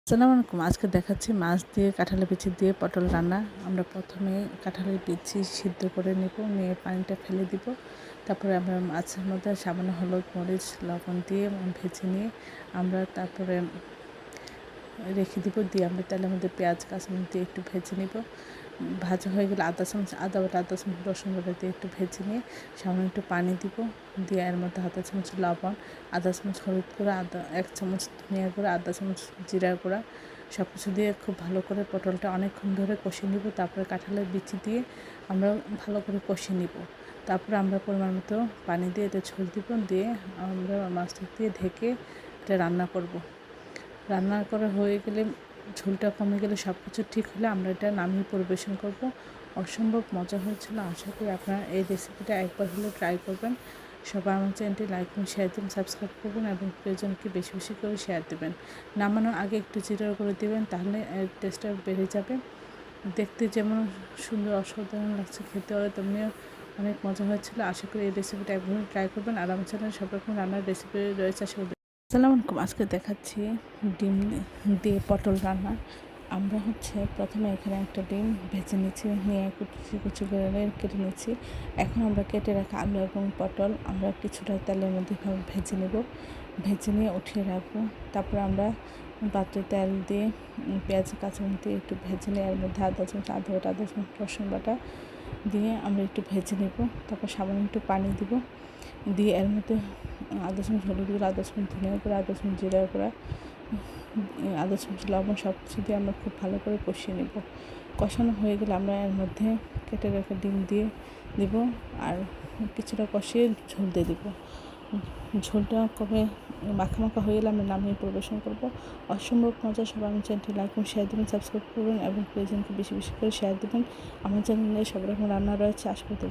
আসসালামু আলাইকুম। আজকে দেখাচ্ছি মাছ দিয়ে কাঁঠালের বিচি দিয়ে পটল রান্না। আমরা প্রথমে কাঁঠালের বিচি সিদ্ধ করে নেব, নিয়ে পানিটা ফেলে দিব। তারপরে আমরা মাছের মধ্যে সামান্য হলুদ, মরিচ, লবণ দিয়ে ভেজে নিয়ে আমরা তারপরে রেখে দিব। দিয়ে আমরা তেলের মধ্যে পেঁয়াজ, কাঁচামরিচ দিয়ে একটু ভেজে নিব। ভাজা হয়ে গেলে আদা চামচ আদা বাটা, আদা চামচ রসুন বাটা দিয়ে একটু ভেজে নিয়ে সামান্য একটু পানি দিব। দিয়ে এর মধ্যে আধা চামচ লবণ, আধা চামচ হলুদ গুঁড়া, এক চামচ ধনিয়া গুঁড়া, আধা চামচ জিরা গুঁড়া সব কিছু দিয়ে খুব ভালো করে পটলটা অনেকক্ষণ ধরে কষিয়ে নিব। তারপরে কাঁঠালের বিচি দিয়ে আমরা ভালো করে কষিয়ে নিব। তারপরে আমরা পরিমাণ মতো পানি দিয়ে এটা ঝোল দিব। দিয়ে আমরা মাছটা দিয়ে ঢেকে এটা রান্না করব। রান্না করা হয়ে গেলে, ঝোলটা কমে গেলে, সব কিছু ঠিক হলে আমরা এটা নামিয়ে পরিবেশন করব। অসম্ভব মজা হয়েছিল। আশা করি আপনারা এই রেসিপিটা একবার হলে ট্রাই করবেন। সবাই আমার চ্যানেলটি লাইক এবং শেয়ার দিন, সাবস্ক্রাইব করবেন এবং প্রিয়জনকে বেশি বেশি করে শেয়ার দেবেন। নামানোর আগে একটু জিরা করে দেবেন, তাহলে টেস্টটা বেড়ে যাবে। দেখতে যেমন সুন্দর অসাধারণ লাগছে, খেতে হলে তেমনিও অনেক মজা হয়েছিল। আশা করি এই রেসিপিটা একবার ট্রাই করবেন। আর আমার চ্যানেলে সব রকম রান্নার রেসিপি রয়েছে। আশা করি আসসালামু আলাইকুম। আজকে দেখাচ্ছি ডিম দিয়ে পটল রান্না। আমরা প্রথমে এখানে একটা ডিম ভেজে নিচ্ছি, নিয়ে কুচি কুচি করে কেটে নিচ্ছি। এখন আমরা কেটে রাখা আলু এবং পটল আমরা কিছুটা তেলের মধ্যে ভেজে নেব। ভেজে নিয়ে উঠিয়ে রাখবো। তারপর আমরা পাত্রে তেল দিয়ে পেঁয়াজ, কাঁচামরিচ দিয়ে একটু ভেজে নিয়ে এর মধ্যে আধা চামচ আদা বাটা, আধা চামচ রসুন বাটা দিয়ে আমরা একটু ভেজে নেব। তারপর সামান্য একটু পানি দিব। দিয়ে এর মধ্যে আধা চামচ হলুদ গুঁড়া, আধা চামচ ধনিয়া গুঁড়া, আধা চামচ জিরা গুঁড়া, আধা চামচ লবণ সব কিছু দিয়ে আমরা খুব ভালো করে কষিয়ে নেব। কষানো হয়ে গেলে আমরা এর মধ্যে কেটে রাখা ডিম দিয়ে দিব আর কিছুটা কষিয়ে ঝোল দিয়ে দিব। ঝোলটা কবে মাখা মাখা হয়ে গেলে আমরা নামিয়ে পরিবেশন করব। অসম্ভব মজা। সবাই আমার চ্যানেলটি লাইক এবং শেয়ার দেবেন, সাবস্ক্রাইব করবেন এবং প্রিয়জনকে বেশি বেশি করে শেয়ার দেবেন। আমার চ্যানেলে সব রকম রান্না রয়েছে, আশা করি